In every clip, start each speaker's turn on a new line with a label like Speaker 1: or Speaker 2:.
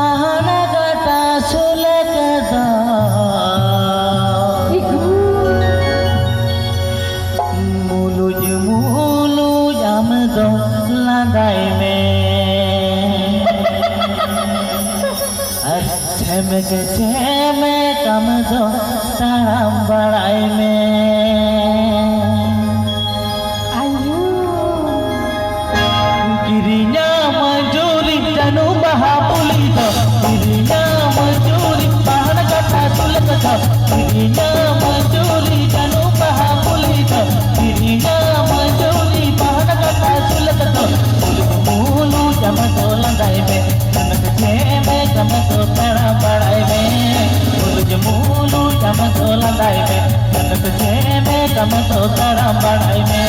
Speaker 1: pahana kata sulek kata mulu jam do landai me cheme kam do taram barai me dirinya mencuri janu baha puli do dirinya mencuri pahana kata sulek kata dirinya mencuri janu baha puli do dirinya mencuri pahana kata sulek kata mulu jam do landai me kanak cheme kam do taram barai me mulu jam do landai me kanak cheme kam do taram barai me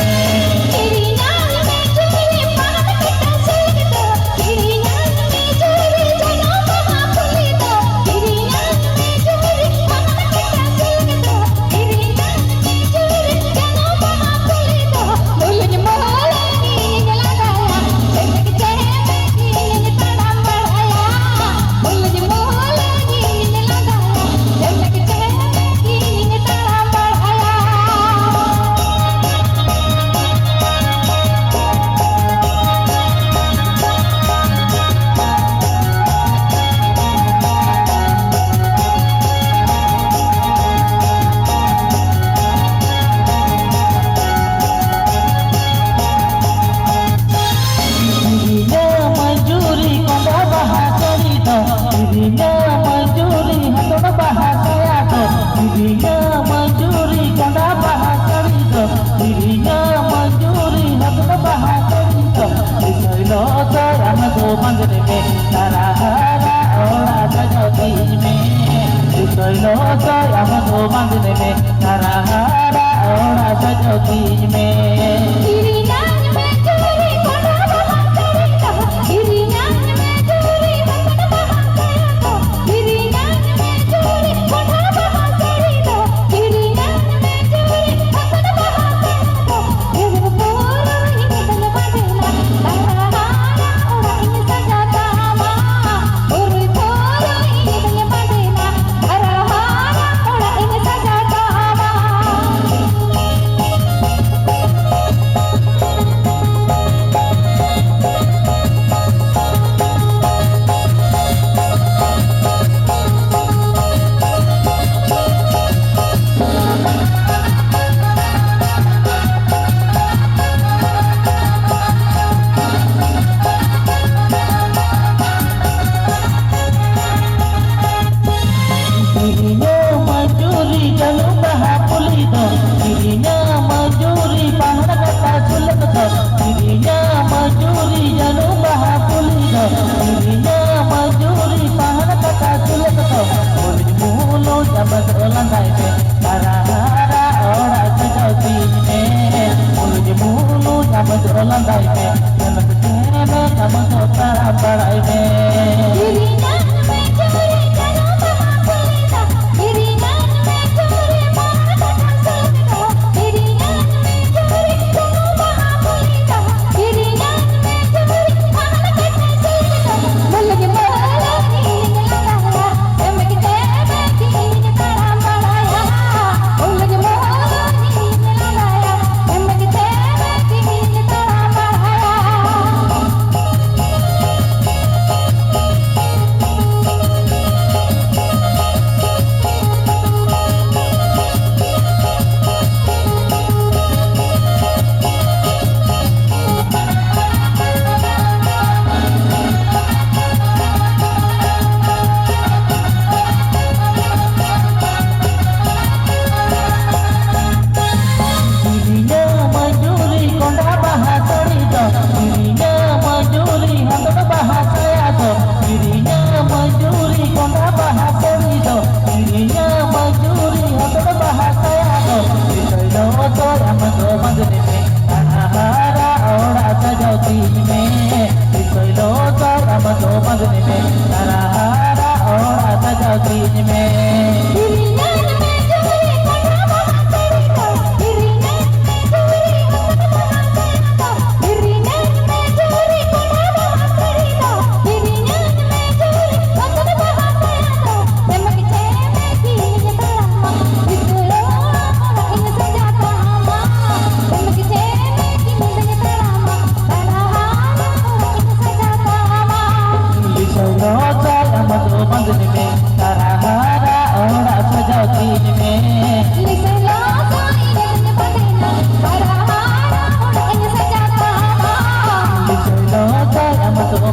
Speaker 1: dirinya mencuri hatona bahasa yato dirinya mencuri konda bahasa rito dirinya mencuri hatona bahasa rito disoilo sarana do mandre me narahara ora jagati me disoilo sarana do mandre me narahara ora jagati me dirinya mencuri konda bahasa rito dirinya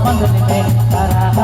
Speaker 1: बंधन में तारा